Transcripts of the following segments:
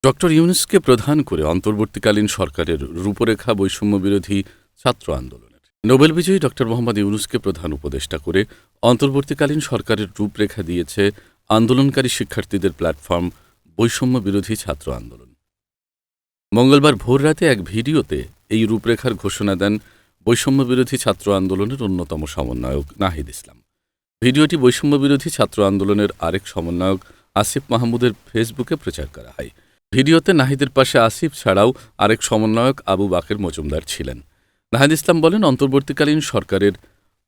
Doctor ইউনূসকে প্রধান করে অন্তর্বর্তীকালীন সরকারের রূপরেখা বৈষম্যবিরোধী ছাত্র আন্দোলনের নোবেল বিজয়ী ডক্টর মোহাম্মদ ইউনূসকে প্রধান উপদেষ্টা করে অন্তর্বর্তীকালীন সরকারের রূপরেখা দিয়েছে আন্দোলনকারী শিক্ষার্থীদের প্ল্যাটফর্ম বৈষম্যবিরোধী ছাত্র আন্দোলন। মঙ্গলবার ভোররাতে এক ভিডিওতে এই রূপরেখার ঘোষণা দেন বৈষম্যবিরোধী ছাত্র আন্দোলনের অন্যতম সমন্বয়ক নাহিদ ইসলাম। ভিডিওটি বৈষম্যবিরোধী ছাত্র আন্দোলনের আরেক সমন্বয়ক আসিফ মাহমুদের ফেসবুকে প্রচার করা হয়। ভিডিওতে নাহিদের পাশে আসিফ ছাড়াও আরেক সমন্বয়ক আবু বাকের মজুমদার ছিলেন। নাহিদ ইসলাম বলেন, অন্তর্বর্তীকালীন সরকারের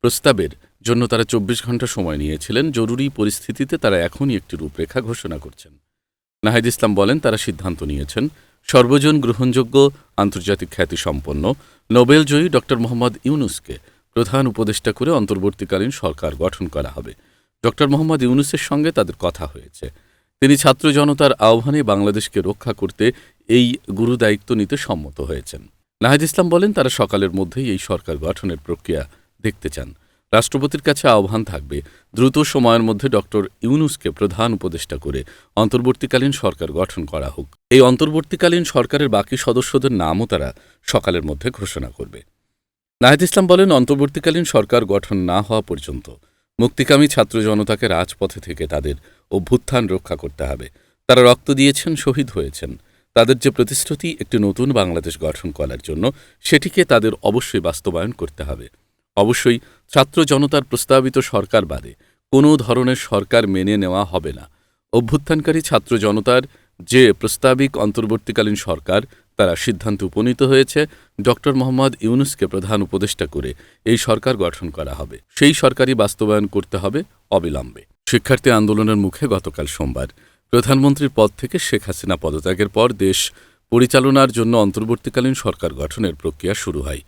প্রস্তাবের জন্য তারা ২৪ ঘণ্টা সময় নিয়েছিলেন। জরুরি পরিস্থিতিতে তারা এখনই একটি রূপরেখা ঘোষণা করছেন। নাহিদ ইসলাম বলেন, তারা সিদ্ধান্ত নিয়েছেন সর্বজন গ্রহণযোগ্য আন্তর্জাতিক খ্যাতিসম্পন্ন নোবেলজয়ী ডক্টর মোহাম্মদ ইউনূসকে প্রধান উপদেষ্টা করে অন্তর্বর্তীকালীন সরকার গঠন করা হবে। ডক্টর মোহাম্মদ ইউনূসের সঙ্গে তাদের কথা হয়েছে। তিনি ছাত্র জনতার আহ্বানে বাংলাদেশকে রক্ষা করতে এই গুরুদায়িত্ব নিতে সম্মত হয়েছেন। নাহিদ ইসলাম বলেন, তারা সকালের মধ্যেই এই সরকার গঠনের প্রক্রিয়া দেখতে চান। রাষ্ট্রপতির কাছে আহ্বান থাকবে দ্রুত সময়ের মধ্যে ডক্টর ইউনূসকে প্রধান উপদেষ্টা করে অন্তর্বর্তীকালীন সরকার গঠন করা হোক। এই অন্তর্বর্তীকালীন সরকারের বাকি সদস্যদের নামও তারা সকালের মধ্যে ঘোষণা করবে। নাহিদ ইসলাম বলেন, অন্তর্বর্তীকালীন সরকার গঠন না হওয়া পর্যন্ত মুক্তিকামী ছাত্র জনতাকে রাজপথে থেকে তাদের অভ্যুত্থান রক্ষা করতে হবে। তারা রক্ত দিয়েছেন, শহীদ হয়েছেন। তাদের যে প্রতিশ্রুতি একটি নতুন বাংলাদেশ গঠন করার জন্য, সেটিকে তাদের অবশ্যই বাস্তবায়ন করতে হবে। অবশ্যই ছাত্র জনতার প্রস্তাবিত সরকার বাদে কোনো ধরনের সরকার মেনে নেওয়া হবে না। অভ্যুত্থানকারী ছাত্র জনতার যে প্রস্তাবিক অন্তর্বর্তীকালীন সরকার, তারা সিদ্ধান্তে উপনীত হয়েছে ডক্টর মোহাম্মদ ইউনূসকে প্রধান উপদেষ্টা করে এই সরকার গঠন করা হবে। সেই সরকারই বাস্তবায়ন করতে হবে অবিলম্বে। শিক্ষার্থী আন্দোলনের মুখে গতকাল সোমবার প্রধানমন্ত্রীর পদ থেকে শেখ হাসিনা পদত্যাগের পর দেশ পরিচালনার জন্য অন্তর্বর্তীকালীন সরকার গঠনের প্রক্রিয়া শুরু হয়।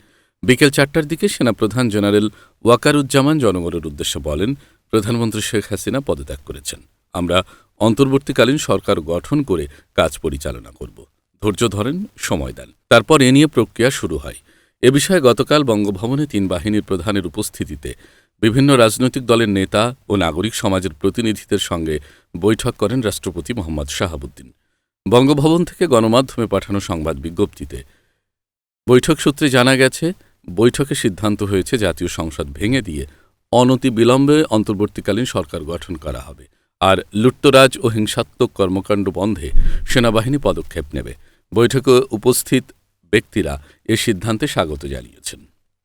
বিকেল ৪টার দিকে সেনাপ্রধান জেনারেল ওয়াকারুজ্জামান জনগণের উদ্দেশ্যে বলেন, প্রধানমন্ত্রী শেখ হাসিনা পদত্যাগ করেছেন। আমরা অন্তর্বর্তীকালীন সরকার গঠন করে কাজ পরিচালনা করব। ধৈর্য ধরেন, সময় দেন। তারপর এ নিয়ে প্রক্রিয়া শুরু হয়। এ বিষয়ে গতকাল বঙ্গভবনে ৩ বাহিনীর প্রধানের উপস্থিতিতে বিভিন্ন রাজনৈতিক দলের নেতা ও নাগরিক সমাজের প্রতিনিধিদের সঙ্গে বৈঠক করেন রাষ্ট্রপতি মোহাম্মদ শাহাবুদ্দিন। বঙ্গভবন থেকে গণমাধ্যমে পাঠানো সংবাদ বিজ্ঞপ্তিতে বৈঠক সূত্রে জানা গেছে, বৈঠকে সিদ্ধান্ত হয়েছে জাতীয় সংসদ ভেঙে দিয়ে অনতিবিলম্বে অন্তর্বর্তীকালীন সরকার গঠন করা হবে। আর লুট্তরাজ ও হিংসাত্মক কর্মকাণ্ড বন্ধে সেনাবাহিনী পদক্ষেপ নেবে। বৈঠকে উপস্থিত ব্যক্তিরা এ সিদ্ধান্তে স্বাগত জানিয়েছেন।